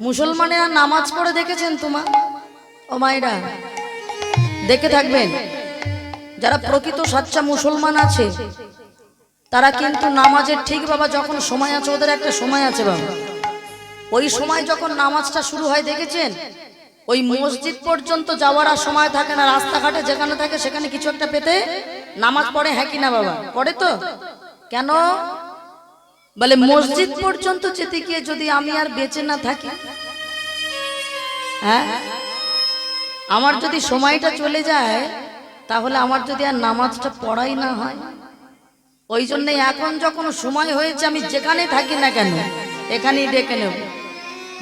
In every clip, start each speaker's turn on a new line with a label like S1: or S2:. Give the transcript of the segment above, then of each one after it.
S1: মুসলমানেরা নামাজ পড়ে দেখেছেন তোমার? ও মায়েরা দেখে থাকবেন, যারা প্রকৃত সাচ্চা মুসলমান আছে তারা কিন্তু নামাজের ঠিক বাবা যখন সময় আছে, ওদের একটা সময় আছে বাবা, ওই সময় যখন নামাজটা শুরু হয় দেখেছেন ওই মসজিদ পর্যন্ত যাওয়ার আর সময় থাকে না, রাস্তাঘাটে যেখানে থাকে সেখানে কিছু একটা পেতে নামাজ পড়ে। হ্যাঁ কি না বাবা? পড়ে তো। কেন বলে মসজিদ পর্যন্ত যেতে গিয়ে যদি আমি আর বেঁচে না থাকি, হ্যাঁ আমার যদি সময়টা চলে যায়, তাহলে আমার যদি আর নামাজটা পড়াই না হয়, ওই জন্য এখন যখন সময় হয়েছে আমি যেখানে থাকি না কেন এখানেই ডেকে নেব।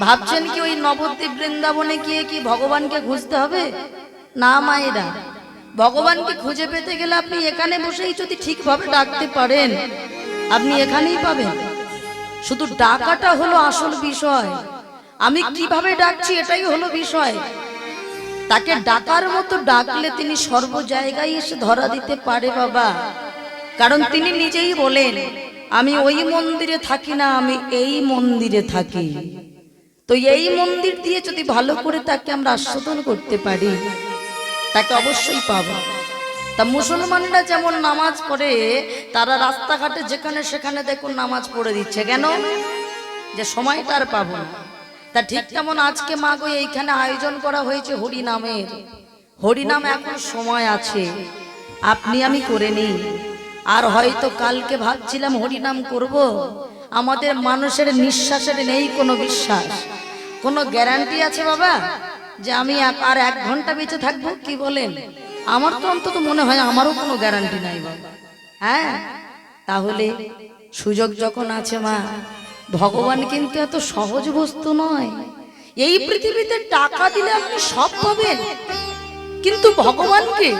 S1: ভাবছেন কি ওই নবদ্বীপ বৃন্দাবনে গিয়ে কি ভগবানকে খুঁজতে হবে? না মায়েরা, ভগবানকে খুঁজে পেতে গেলে আপনি এখানে বসেই যদি ঠিকভাবে ডাকতে পারেন আপনি এখানেই পাবেন। শুধু ডাকাটা হলো আসল বিষয়, আমি কিভাবে ডাকছি এটাই হলো বিষয়। তাকে ডাকার মতো ডাকলে তিনি সর্ব জায়গায় এসে ধরা দিতে পারে বাবা, কারণ তিনি নিজেই বলেন আমি ওই মন্দিরে থাকি না, আমি এই মন্দিরে থাকি। তো এই মন্দির দিয়ে যদি ভালো করে তাকে আমরা আস্বাদন করতে পারি তাকে অবশ্যই পাবো। তা মুসলমানরা যেমন নামাজ পড়ে, তারা রাস্তাঘাটে যেখানে সেখানে দেখুন নামাজ পড়ে দিচ্ছে, কেন? যে সময়টা আর পাবো না। তা ঠিক তেমন আজকে মা গো এইখানে আয়োজন করা হয়েছে হরিনামের। হরিনাম এখন সময় আছে, আপনি আমি করে নিই। আর হয়তো কালকে ভাবছিলাম হরিনাম করব, আমাদের মানুষের নিঃশ্বাসের নেই কোনো বিশ্বাস, কোনো গ্যারান্টি আছে বাবা যে আমি আর 1 ঘন্টা বেঁচে থাকবো? কি বলেন? আমার তো অন্তত মনে হয় আমারও কোনো গ্যারান্টি নাই বাবা। হ্যাঁ, তাহলে সুযোগ যখন আছে মা, ভগবান কিন্তু এত সহজ বস্তু নয়। এই পৃথিবীতে টাকা দিলে আপনি সব পাবেন, কিন্তু ভগবানকে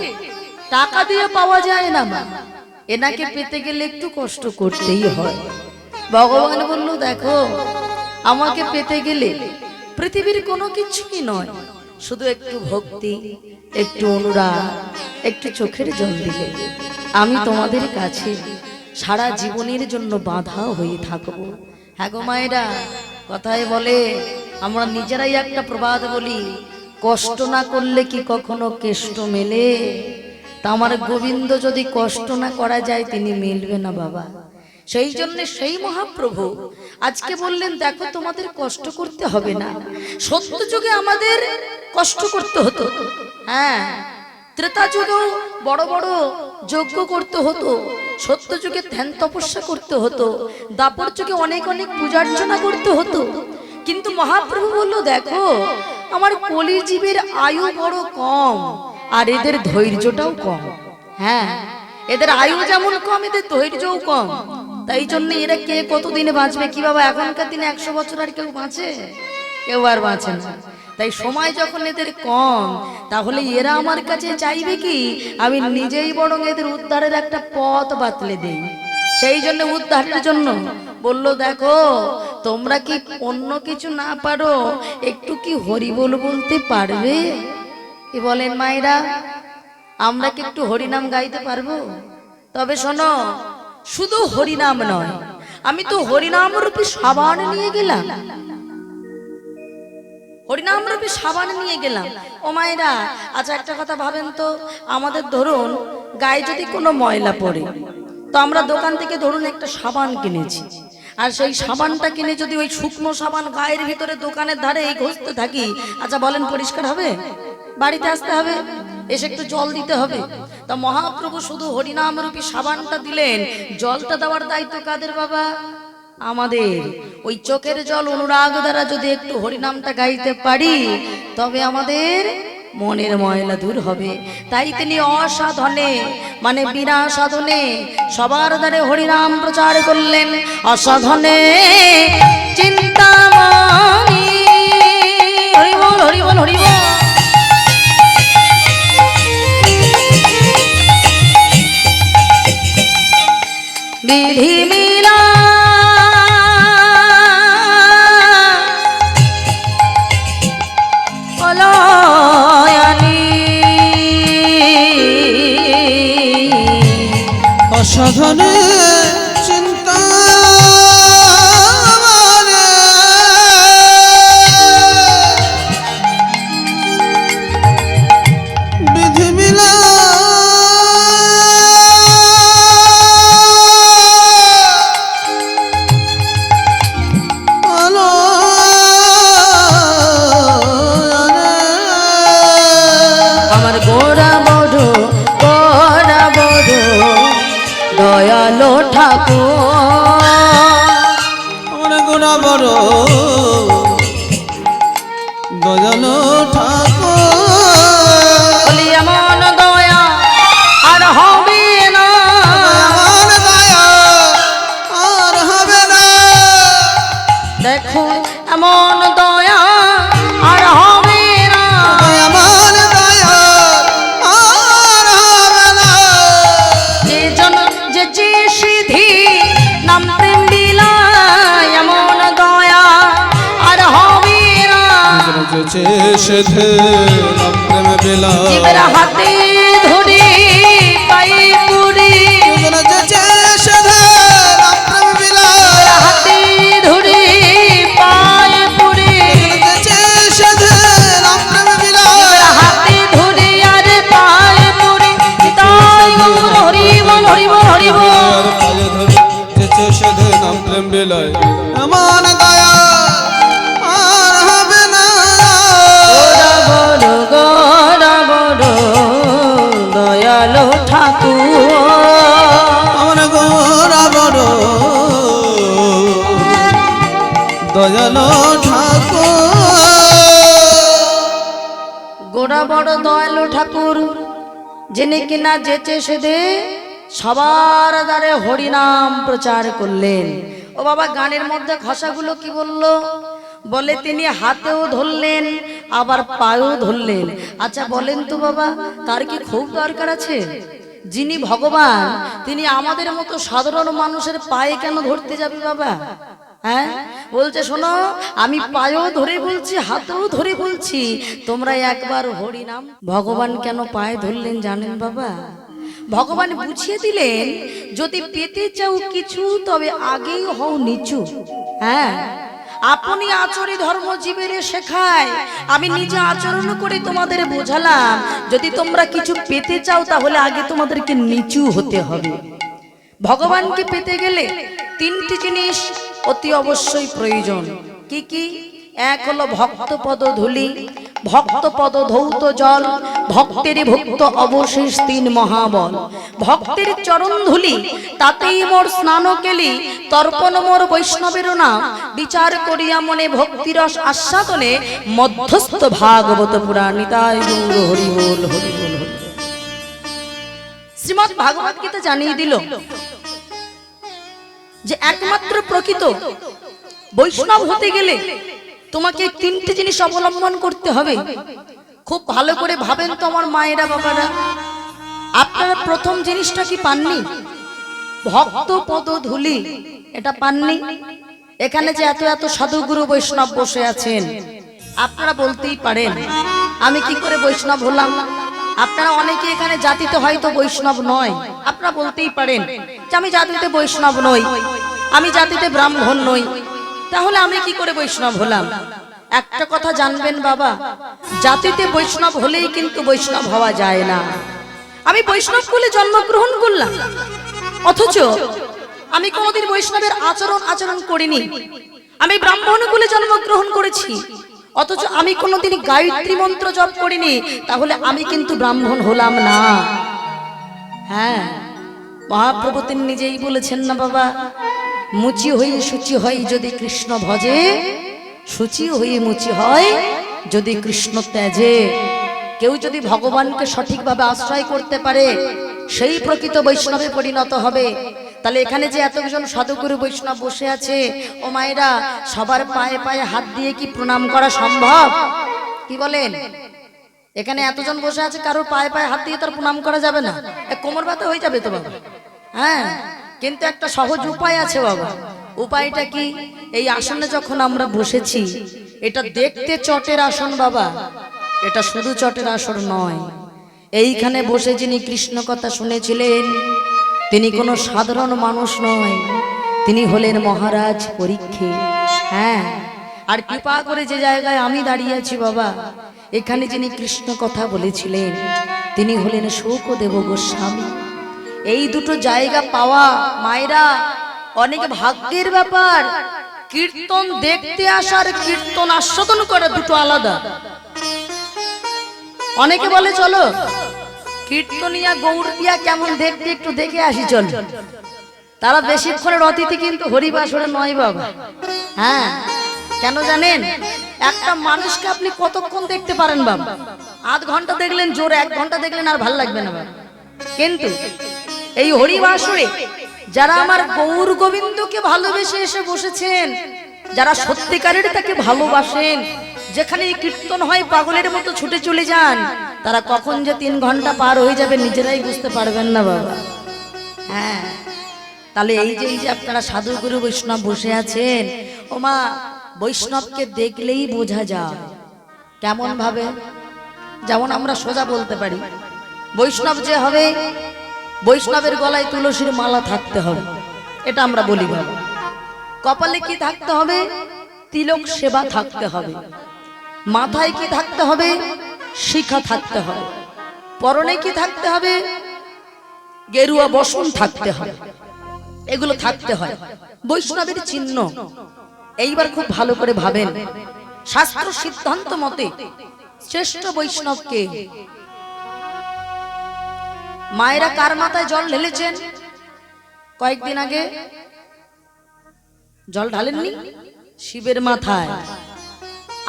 S1: টাকা দিয়ে পাওয়া যায় না মা, এনাকে পেতে গেলে একটু কষ্ট করতেই হয়। ভগবান বলল দেখো আমাকে পেতে গেলে পৃথিবীর কোনো কিছুই নয়, শুধু একটু ভক্তি, একটু অনুরাগ, একটু চোখের জল দিলে আমি তোমাদের কাছে সারা জীবনের জন্য বাধা হয়ে থাকবো। হ্যাঁ গো মায়েরা, কথায় বলে, আমরা নিজেরাই একটা প্রবাদ বলি, কষ্ট না করলে কি কখনো কেষ্ট মেলে? তা আমার গোবিন্দ যদি কষ্ট না করা যায় তিনি মিলবে না বাবা। সেই জন্য সেই মহাপ্রভু আজকে বললেন দেখো তোমাদের কষ্ট করতে হবে না। সত্য যুগে আমাদের কষ্ট করতে হতো, হ্যাঁ ত্রেতা যুগেও বড় বড় যজ্ঞ করতে হতো, সত্য যুগে ধ্যান তপস্যা করতে হতো, দাপর যুগে অনেক অনেক পূজার্চনা করতে হতো। কিন্তু মহাপ্রভু বলল দেখো আমার কলিজীবের আয়ু বড় কম আর এদের ধৈর্যটাও কম। হ্যাঁ, এদের আয়ু যেমন কম এদের ধৈর্যও কম, তাই জন্য এরা কে কতদিনে বাঁচবে? কি বাবা এখনকার দিনে 100 বছর আর কেউ বাঁচে? কেউ আর বাঁচে না। তাই সময় যখন এদের কম, তাহলে এরা আমার কাছে চাইবে কি আমি নিজেই বরং এদের উদ্ধারের একটা পথ বাতলে দেই। সেই জন্য উদ্ধারের জন্য বলল দেখো তোমরা কি অন্য কিছু না পারো, একটু কি হরিবোল বলতে পারবে? কি বলেন মায়েরা? আমরা কি একটু হরিনাম গাইতে পারবো? তবে শোনো, শুধু হরিনাম নয়, আমি তো হরিনাম রূপী সাবান নিয়ে গেলাম, হরিনাম রূপী সাবান নিয়ে গেলাম। ও মায়েরা, আচ্ছা একটা কথা ভাবেন তো, আমাদের ধরুন গায়ে যদি কোনো ময়লা পড়ে, তো আমরা দোকান থেকে ধরুন একটা সাবান কিনেছি, আর সেই সাবানটা কিনে যদি ওই শুকনো সাবান গায়ের ভিতরে দোকানের ধারে এই ঘষতে থাকি, আচ্ছা বলেন পরিষ্কার হবে? বাড়িতে আসতে হবে, এসে একটু জল দিতে হবে। তা মহাপ্রভু শুধু হরিনাম রূপী সাবানটা দিলেন, জলটা দেওয়ার দায়িত্ব কাদের বাবা? আমাদের। ওই চোখের জল অনুরাগ দ্বারা যদি একটু হরিনামটা গাইতে পারি, তবে আমাদের মনের ময়লা দূর হবে। তাই তিনি অসাধনে মানে বিনা সাধনে সবার দ্বারে হরিনাম প্রচার করলেন। অসাধনে চিন্তামণি, হরি বল হরি বল হরি বল। বিধি মিলা
S2: অসাধনে চিন্তা যেছে সেধে নাম প্রেম বিলায়
S1: জীবের হাতে ধরে পায়ে পড়ে
S2: যেছে সেধে নাম প্রেম বিলায়
S1: হাতে ধরে পায়ে পড়ে
S2: যেছে সেধে নাম প্রেম বিলায়
S1: হাতে ধরে আর পায়ে পড়ে তাই গৌর হরি বল হরি বল হরি বল
S2: আর পায়ে ধরে যেছে সেধে নাম প্রেম বিলায় এমন দয়া আর হবে না
S1: গোরা বড় দয়ালো ঠাকুর
S2: আমার গোরা বড় দয়ালো ঠাকুর
S1: গোরা বড় দয়ালু ঠাকুর যিনি কিনা যেচে সেদে সবার দ্বারে হরিনাম প্রচার করলেন। ও বাবা, গানের মধ্যে ভাষাগুলো কি বললো? বলে তিনি হাতেও ধরলেন আবার পায়েও ধরলেন। আচ্ছা বলেন তো বাবা, তার কি খুব দরকার আছে? যিনি ভগবান তিনি আমাদের মতো সাধারণ মানুষের পায়ে কেন ধরতে যাবে বাবা? হ্যাঁ, বলছে শোনো, আমি পায়েও ধরে বলছি, হাতেও ধরে বলছি, তোমরা একবার হরি নাম। ভগবান কেন পায়ে ধরলেন জানেন বাবা? ভগবান বুঝিয়ে দিলেন, যদি পেতে চাও কিছু তবে আগেই হও নিচু। হ্যাঁ, আপনি আচরি ধর্ম জীবের শেখায়, আমি নিজে আচরণ করে তোমাদের বোঝালাম, যদি তোমরা কিছু পেতে চাও তাহলে আগে তোমাদেরকে নিচু হতে হবে। ভগবানকে পেতে গেলে তিনটি জিনিস অতি অবশ্যই প্রয়োজন। কি কি? এক হলো ভক্ত পদ ধূলি, ভক্ত পদ ধৌত জল, ভক্তের ভক্ত অবশেষ তিন মহাবল। ভক্তের চরণ ধুলি তাতেই মোর স্নান কেলি, তর্পণ মোর বৈষ্ণবের নাম, বিচার করিয়া মনে ভক্তিরস আস্বাদনে মধ্যস্থ ভাগবত পুরাণিতায় গৌর হরি বল হরি বল হরি। শ্রীমদ্ ভাগবত গীতা জানিয়ে দিল যে একমাত্র প্রকৃত বৈষ্ণব হতে গেলে তোমাকে তিনটি জিনিস অবলম্বন করতে হবে। খুব ভালো করে ভাবেন তো আমার মায়েরা বাবারা, আপনারা প্রথম জিনিসটা কি পাননি? ভক্ত পদ ধূলি, এটা পাননি? এখানে যে এত এত সাধুগুরু বৈষ্ণব বসে আছেন, আপনারা বলতেই পারেন আমি কি করে বৈষ্ণব হলাম? আপনারা অনেকে এখানে জাতিতে হয়তো বৈষ্ণব নয়, আপনারা বলতেই পারেন যে আমি জাতিতে বৈষ্ণব নই, আমি জাতিতে ব্রাহ্মণ নই, তাহলে আমি কি করে বৈষ্ণব হলাম? একটা কথা জানবেন বাবা, জাতিতে বৈষ্ণব হলেই কিন্তু বৈষ্ণব হওয়া যায় না। আমি বৈষ্ণব কুলে জন্মগ্রহণ করলাম, অথচ আমি কোনোদিন বৈষ্ণবের আচরণ করিনি। আমি ব্রাহ্মণ কুলে জন্মগ্রহণ করেছি, অথচ আমি কোনোদিন গায়ত্রী মন্ত্র জপ করিনি, তাহলে আমি কিন্তু ব্রাহ্মণ হলাম না। হ্যাঁ, মহাপ্রভু তিনি নিজেই বলেছেন না বাবা, মুচি হয়ে সূচি হয় যদি কৃষ্ণ ভজে, সূচি হয়ে মুচি হয় যদি কৃষ্ণ ত্যাজে। কেউ যদি ভগবানকে সঠিকভাবে আশ্রয় করতে পারে সেই প্রকৃত বৈষ্ণবে পরিণত হবে। তাহলে এখানে যে এতজন সাধুগুরু বৈষ্ণব বসে আছে, ও মায়েরা, সবার পায়ে পায়ে হাত দিয়ে কি প্রণাম করা সম্ভব? কি বলেন? এখানে এতজন বসে আছে, কারোর পায়ে পায়ে হাত দিয়ে তার প্রণাম করা যাবে না? কোমর ব্যথা হয়ে যাবে তো বাবা। হ্যাঁ, কিন্তু একটা সহজ উপায় আছে বাবা। উপায়টা কি? এই আসনে যখন আমরা বসেছি, এটা দেখতে চটের আসন বাবা, এটা শুধু চটের আসন নয়। এইখানে বসে যিনি কৃষ্ণ কথা শুনেছিলেন তিনি কোনো সাধারণ মানুষ নয়, তিনি হলেন মহারাজ পরীক্ষিত। হ্যাঁ, আর কৃপা করে যে জায়গায় আমি দাঁড়িয়ে আছি বাবা, এখানে যিনি কৃষ্ণ কথা বলেছিলেন তিনি হলেন শৌকদেব গোস্বামী। এই দুটো জায়গা পাওয়া মায়েরা অনেক ভাগ্যের ব্যাপার। কীর্তন দেখতে আসার কীর্তন আস্বাদন করা দুটো আলাদা। অনেকে বলে চলো কীর্তনিয়া গৌরপিয়া কেমন দেখতে একটু দেখে আসি চল, তারা বেশিক্ষণের অতিথি কিন্তু হরিবাসরে নয় বাবা। হ্যাঁ, কেন জানেন? একটা মানুষকে আপনি কতক্ষণ দেখতে পারেন বাবা? আধ ঘন্টা দেখলেন জোর, 1 ঘন্টা দেখলেন আর ভাল লাগবে না বাবা। কিন্তু এই হরিবাসরে যারা আমার গৌর গোবিন্দকে ভালোবেসে এসে বসেছেন, যারা সত্যিকারের তাকে ভালোবাসেন, যেখানে এই কীর্তন হয় পাগলের মতো ছুটে চলে যান, তারা কখন যে 3 ঘন্টা পার হয়ে যাবে নিজেরাই বুঝতে পারবেন না বাবা। হ্যাঁ, তাহলে এই যে আপনারা সাধুগুরু বৈষ্ণব বসে আছেন, ও মা, বৈষ্ণবকে দেখলেই বোঝা যায় কেমন ভাবে? যেমন আমরা সোজা বলতে পারি, বৈষ্ণব যে হবে বৈষ্ণবের গলায় তুলসীর মালা থাকতে হবে, এটা আমরা বলি বাবা। কপালে কি থাকতে হবে? তিলক সেবা থাকতে হবে। মাথায় কি থাকতে হবে? শিখা থাকতে হবে। পরনে কি থাকতে হবে? গেরুয়া বসন থাকতে হবে। এগুলো থাকতে হয়, বৈষ্ণবের চিহ্ন। এইবার খুব ভালো করে ভাবেন, শাস্ত্র সিদ্ধান্ত মতে শ্রেষ্ঠ বৈষ্ণবকে মায়েরা কার মাথায় জল ঢেলেছেন? কয়েকদিন আগে জল ঢালেননি? শিবের মাথায়।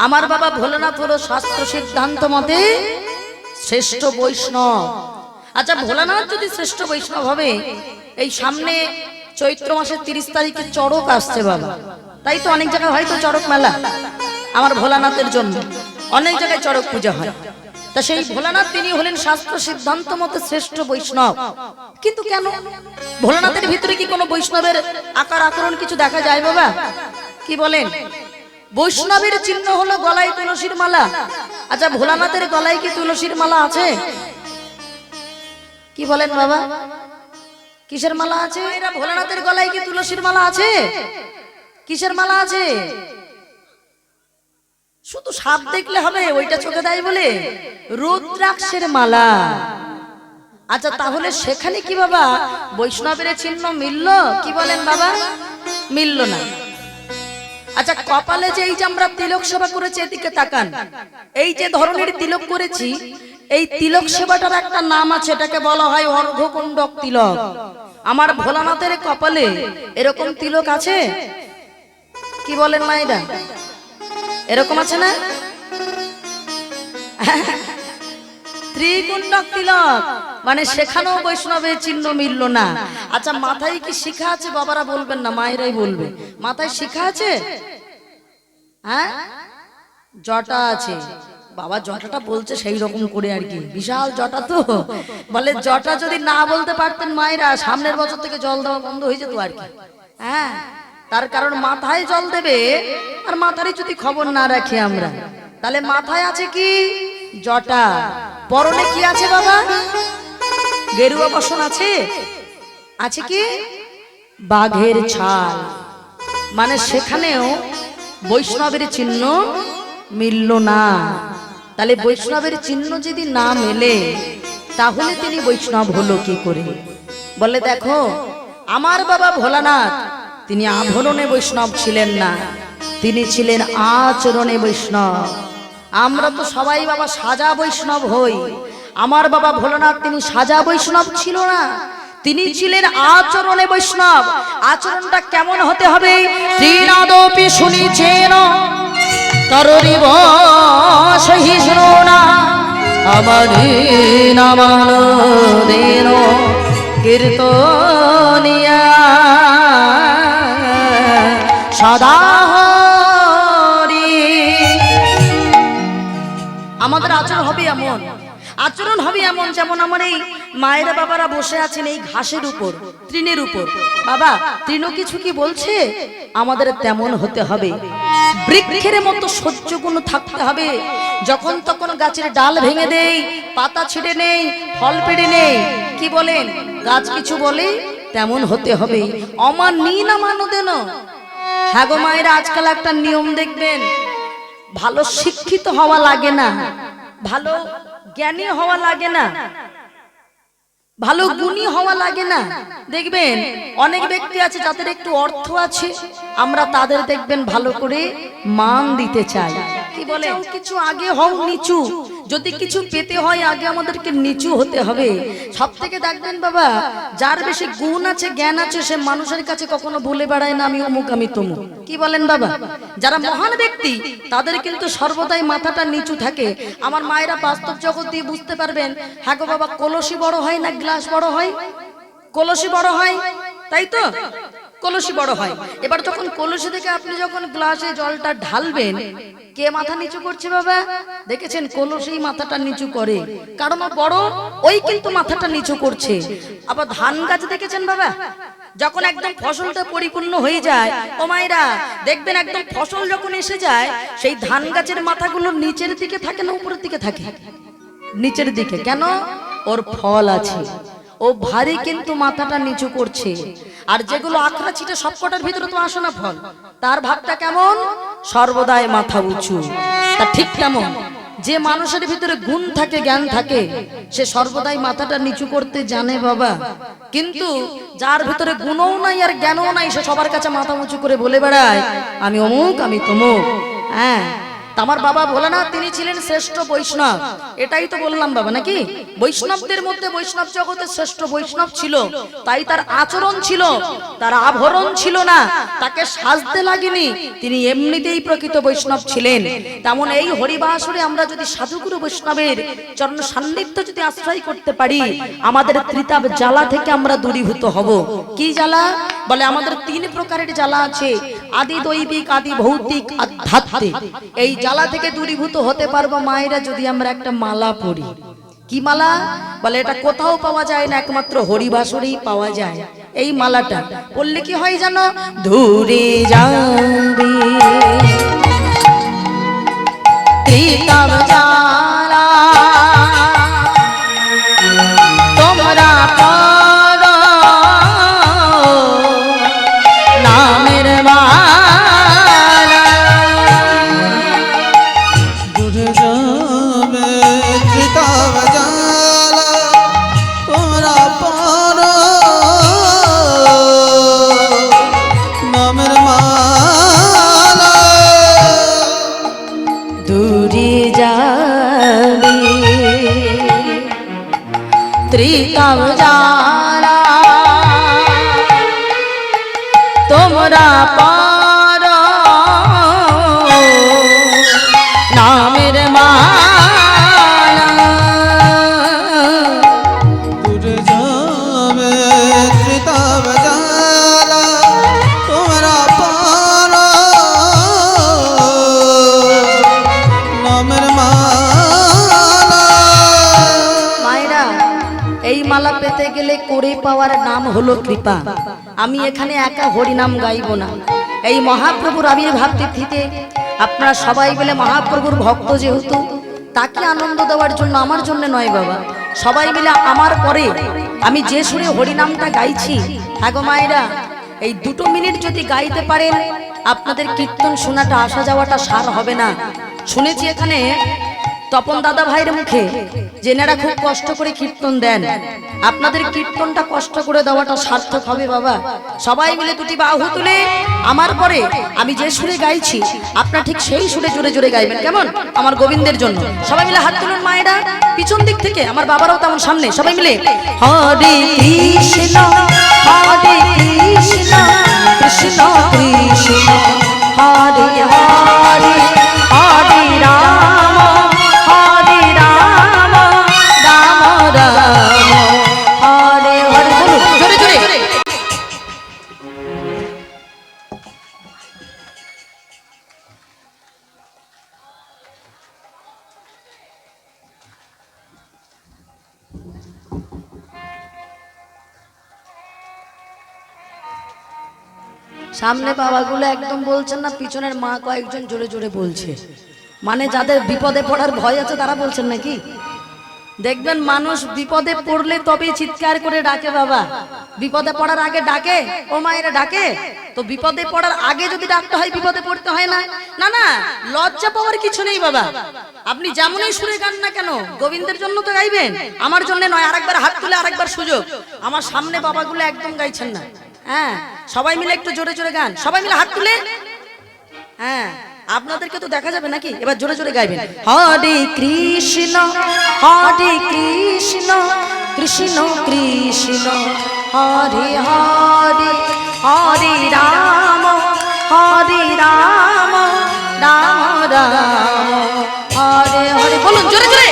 S1: আমার বাবা ভোলানাথ হলো শাস্ত্র সিদ্ধান্ত মতে শ্রেষ্ঠ বৈষ্ণব। আচ্ছা, ভোলানাথ যদি শ্রেষ্ঠ বৈষ্ণব হবে, এই সামনে চৈত্র মাসের 30 তারিখে চড়ক আসছে বাবা, তাই তো অনেক জায়গায় হয়তো চড়ক মেলা আমার ভোলানাথের জন্য, অনেক জায়গায় চড়ক পূজা হয়। তা সেই ভোলানাথ তিনি হলেন শাস্ত্র সিদ্ধান্ত মতে শ্রেষ্ঠ বৈষ্ণব। কিন্তু কেন? ভোলানাথের ভিতরে কি কোনো বৈষ্ণবের আকার আচরণ কিছু দেখা যায় বাবা? কি বলেন? বৈষ্ণবের চিহ্ন হলো গলায় তুলসীর মালা। আচ্ছা, ভোলানাথের গলায় কি তুলসীর মালা আছে? কি বলেন বাবা? কিসের মালা আছে? এরা ভোলানাথের গলায় কি তুলসীর মালা আছে? কিসের মালা আছে? শুধু সাপ দেখলে হবে ওইটা চোখে দেয় বলে? রুদ্রাক্ষের মালা। আচ্ছা, তাহলে সেখানে কি বাবা বৈষ্ণবের চিহ্ন মিলল? কি বলেন বাবা? মিলল না। আচ্ছা, কপালে যে এই যে আমরা তিলক সেবা করেছি, এদিকে তাকান, এই যে ধরনের তিলক করেছি, এই তিলক সেবাটার একটা নাম আছে, এটাকে বলা হয় অর্ঘকুণ্ডক তিলক। আমার ভোলানাথের কপালে এরকম তিলক আছে? কি বলেন মায়েরা? এরকম আছে না? ত্রিকুণ্ডক তিলক, মানে সেখানেও বৈষ্ণবের চিহ্ন মিলল না। আচ্ছা, মাথায় কি শিখা আছে? বাবারা বলবেন না, মায়েরাই বলবে। মাথায় শিখা আছে? হ্যাঁ, জটা আছে। বাবা জটাটা বলছে সেই রকম করে আর কি, বিশাল জটা তো। বলে জটা যদি না বলতে পারতেন মায়েরা, সামনের বছর থেকে জল দেওয়া বন্ধ হয়ে যেত আর কি। হ্যাঁ, তার কারণ মাথায় জল দেবে, আর মাথারই যদি খবর না রাখি আমরা, তাহলে মাথায় আছে কি? জটা। পরনে কি আছে বাবা? গেরুয়া বসন আছে। আছে কি? বাঘের ছাল। মানে সেখানেও বৈষ্ণবের চিহ্ন মিলল না। তাহলে বৈষ্ণবের চিহ্ন যদি না মেলে, তাহলে তিনি বৈষ্ণব হলো কি করে? বলে দেখো, আমার বাবা ভোলানাথ তিনি আভরণে বৈষ্ণব ছিলেন না, তিনি ছিলেন আচরণে বৈষ্ণব। আমরা তো সবাই বাবা সাজা বৈষ্ণব হই, আমার বাবা ভোলানাথ তিনি সাজা বৈষ্ণব ছিল না, তিনি ছিলেন আচরণে বৈষ্ণব। আচরণটা কেমন হতে হবে? ত্রিনাদপি শুনিছেন তররিব সহিষ্ণু না আমারি নামানোদেন কীর্তনিয়া সদা হরি। আমাদের আচরণ হবে এমন, আচরণ হবে এমন যেমন আমার এই মায়েরা বাবারা বসে আছেন এই ঘাসের উপর, তৃণের উপর। বাবা, তৃণ কিছু কি বলছে? আমাদের তেমন হতে হবে। বৃক্ষের মতো সহ্য গুণ থাকতে হবে। যখন তখন গাছের ডাল ভেঙে দেই, পাতা ছিঁড়ে নেই, ফল পেড়ে নেই, কি বলেন? গাছ কিছু বলে? তেমন হতে হবে। অমানি না মানদেন। হ্যাঁ গো মায়েরা, আজকাল একটা নিয়ম দেখবেন, ভালো শিক্ষিত হওয়া লাগে না, ভালো জ্ঞানী হওয়া লাগে না, ভালো গুণী হওয়া লাগে না। দেখবেন অনেক ব্যক্তি আছে যাদের একটু অর্থ আছে, আমরা তাদের দেখবেন ভালো করে মান দিতে চাই। কি বলে? কিছু আগে হও নিচু, যদি কিছু পেতে হয় আগে আমাদেরকে নিচু হতে হবে। সব থেকে দেখবেন বাবা, যার বেশি গুণ আছে জ্ঞান আছে, সে মানুষের কাছে কখনো বলে বেড়ায় না আমি অমুক আমি তমুক। কি বলেন বাবা? যারা মহান ব্যক্তি তাদের কিন্তু সর্বদাই মাথাটা নিচু থাকে। আমার মায়েরা বাস্তব জগৎ দিয়ে বুঝতে পারবেন। হ্যাঁ গো বাবা, কলসি বড় হয় না গ্লাস বড় হয়? কলসি বড় হয়, তাই তো? কলসি বড় হয়। এবার যখন কলসি থেকে আপনি যখন গ্লাসে জলটা ঢালবেন, কে মাথা নিচু করছে বাবা? দেখেছেন কলসি মাথাটা নিচু করে, কারণ ও বড়, ওই কিন্তু মাথাটা নিচু করছে। আবার ধান গাছ দেখেছেন বাবা, যখন একদম ফসলটা পরিপূর্ণ হয়ে যায়, ও মায়েরা দেখবেন একদম ফসল যখন এসে যায়, সেই ধান গাছের মাথাগুলো নিচের দিকে থাকে না উপরের দিকে থাকে? নিচের দিকে। কেন? ওর ফল আছে, ও ভারী কিন্তু মাথাটা নিচু করছে। আর যেগুলো আখড়া ছিটে সবকটার ভিতরে তো আসে না ফল, তার ভাবটা কেমন? সর্বদাই মাথা উঁচু। তা ঠিক তেমন যে মানুষের ভিতরে গুণ থাকে, জ্ঞান থাকে, সে সর্বদাই মাথাটা নিচু করতে জানে বাবা। কিন্তু যার ভিতরে গুণও নাই আর জ্ঞানও নাই, সে সবার কাছে মাথা উঁচু করে বলে বেড়ায় আমি অমুক, আমি তমুক। হ্যাঁ, আমার বাবা ভোলানাথ তিনি ছিলেন শ্রেষ্ঠ বৈষ্ণব, এটাই তো বললাম বাবা নাকি? বৈষ্ণবদের মধ্যে বৈষ্ণব জগতে শ্রেষ্ঠ বৈষ্ণব ছিল, তাই তার আচরণ ছিল, তার আভরণ ছিল না, তাকে সাজতে লাগেনি, তিনি এমনিতেই প্রকৃত বৈষ্ণব ছিলেন। তেমন এই হরিবাসরে আমরা যদি সাধুগুরু বৈষ্ণবের চরণ সান্নিধ্য যদি আশ্রয় করতে পারি, আমাদের ত্রিতাপ জ্বালা থেকে আমরা দূরীভূত হব। কি জ্বালা? বলে আমাদের তিন প্রকারের জ্বালা আছে, আদি দৈবিক, আদি ভৌতিক, আধ্যাত্মিক। এই জ্বালা থেকে দূরীভূত হতে পারবো মায়েরা যদি আমরা একটা মালা পড়ি। কি মালা? বলে এটা কোথাও পাওয়া যায় না, একমাত্র হরিবাসরেই পাওয়া যায়। এই মালাটা পড়লে কি হয় জানো? দূরে যাবে ত্রিতাপ জ্বালা তোমরা পড়ো নামের মালা।
S2: দূরে যাবে ত্রিতাপ জ্বালা তোমরা পড়ো নামের মালা।
S1: দূরে যাবে ত্রিতাপ জ্বালা তোমরা পড়ো নামের মালা।
S2: দূরে যাবে ত্রিতাপ জ্বালা তোমরা পড়ো নামের মালা।
S1: মায়েরা, এই মালা পেতে গেলে করে পাওয়ার নাম হলো কৃপা। আমি এখানে একা হরিনাম গাইব না, এই মহাপ্রভুর আবির্ভাব তিথিতে আপনারা সবাই মিলে মহাপ্রভুর ভক্ত যেহেতু, তাকে আনন্দ দেওয়ার জন্য, আমার জন্য নয় বাবা, সবাই মিলে আমার পরে আমি যে সুরে হরিনামটা গাইছি, হ্যাঁ গো মায়েরা, এই 2 মিনিট যদি গাইতে পারেন, আপনাদের কীর্তন শোনাটা, আসা যাওয়াটা সার হবে না। শুনেছি এখানে তপন দাদা ভাইয়ের মুখে যে এনারা খুব কষ্ট করে কীর্তন দেন, আপনাদের কীর্তনটা কষ্ট করে দেওয়াটা সার্থক হবে বাবা। সবাই মিলে 2টি বাহু তুলে আমার পরে আমি যে সুরে গাইছি, আপনারা ঠিক সেই সুরে জোরে জোরে গাইবেন, কেমন? আমার গোবিন্দের জন্য সবাই মিলে হাত তুলুন মায়েরা, পিছন দিক থেকে, আমার বাবারাও তেমন সামনে, সবাই মিলে হরে কৃষ্ণ হরে কৃষ্ণ কৃষ্ণ কৃষ্ণ হরে হরে হরে রাম হরে রাম রাম রাম হরে হরে। বলুন জোরে জোরে। সামনে বাবাগুলো একদম বলছেন না, পিছনের মা কয়েকজন জোরে জোরে বলছে, মানে যাদের বিপদে পড়ার ভয় আছে তারা বলছেন নাকি? দেখবেন মানুষ বিপদে পড়লে তবেই চিৎকার করে ডাকে বাবা, বিপদে পড়ার আগে ডাকে? ও মায়েরা ডাকে তো? বিপদে পড়ার আগে যদি ডাকতে হয়, বিপদে পড়তে হয় না? না না, লজ্জা পাওয়ার কিছু নেই বাবা। আপনি যেমনই সুরে গান না কেন, গোবিন্দের জন্য তো গাইবেন, আমার জন্য নয়। আরেকবার হাত তুলে আরেকবার সুযোগ। আমার সামনে বাবাগুলো একদম গাইছেন না, হ্যাঁ, সবাই মিলে একটু জোরে জোরে গান, সবাই মিলে হাত তুলে। হ্যাঁ, আপনাদেরকে তো দেখা যাবে নাকি? এবার জোরে জোরে গাইবেন হরে কৃষ্ণ কৃষ্ণ কৃষ্ণ হরে হরে হরে রাম রাম রাম হরে হরে। বলুন জোরে জোরে।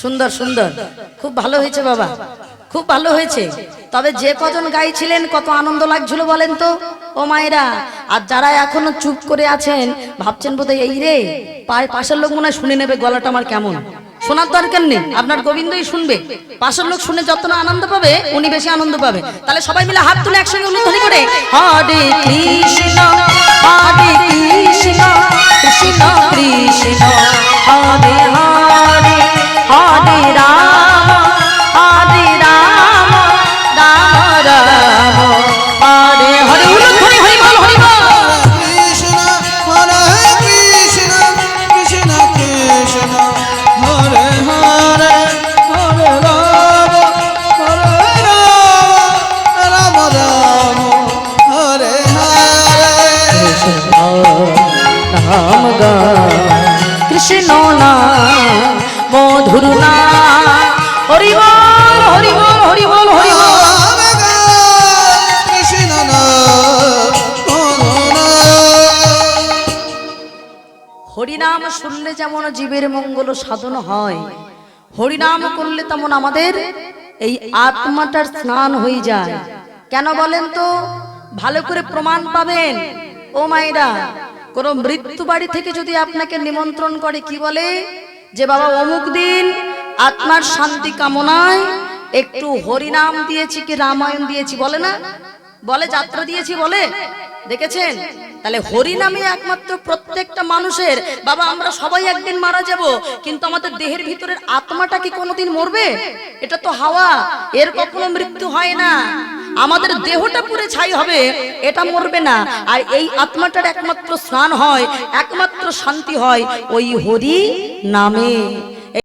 S1: সুন্দর সুন্দর, খুব ভালো হয়েছে বাবা, খুব ভালো হয়েছে। তবে যে কজন গাইছিলেন কত আনন্দ লাগছিল বলেন তো ও মায়েরা। আর যারা এখনো চুপ করে আছেন ভাবছেন বোধহয় এই রে পাশের লোক মনে হয় শুনে নেবে গলাটা আমার কেমন, শোনার দরকার নেই, আপনার গোবিন্দই শুনবে। পাশের লোক শুনে যত না আনন্দ পাবে উনি বেশি আনন্দ পাবে। তাহলে সবাই মিলে হাত তুলে একসঙ্গে উলুধ্বনি করে হরে কৃষ্ণ হরে কৃষ্ণ কৃষ্ণ কৃষ্ণ হরে হরে হরে রাম হরে রাম রাম রাম হরে হরে। উলুধ্বনি হরি বল হরি বল।
S2: কৃষ্ণ হরে কৃষ্ণ কৃষ্ণ কৃষ্ণ হরে হরে হরে রাম রাম রাম হরে হরে।
S1: নাম গা কৃষ্ণ নাম মধুর নাম হরি বল হরি বল হরি বল হরি বল।
S2: কৃষ্ণ
S1: হরিনাম শুনলে যেমন জীবের মঙ্গল সাধন হয়, হরিনাম করলে তেমন আমাদের এই আত্মাটার স্নান হয়ে যায়। কেন বলেন তো? ভালো করে প্রমাণ পাবেন ও মায়েরা। কোন মৃত্যু বাড়ি থেকে যদি আপনাকে নিমন্ত্রণ করে, কি বলে যে বাবা অমুক দিন আত্মার শান্তি কামনায় একটু হরিনাম দিয়েছি কি রামায়ণ দিয়েছি, বলে না? বলে যাত্রা দিয়েছি বলে, দেখেছেন? তাহলে হরিনামে একমাত্র প্রত্যেকটা মানুষের বাবা আমরা সবাই একদিন মারা যাব, কিন্তু আমাদের দেহের ভিতরের আত্মাটা কি কোনোদিন মরবে? এটা তো হাওয়া, এর কখনো মৃত্যু হয় না। আমাদের দেহটা পুরে ছাই হবে, এটা মরবে না। আর এই আত্মাটার একমাত্র স্নান হয়, একমাত্র শান্তি হয় ওই হরি নামে।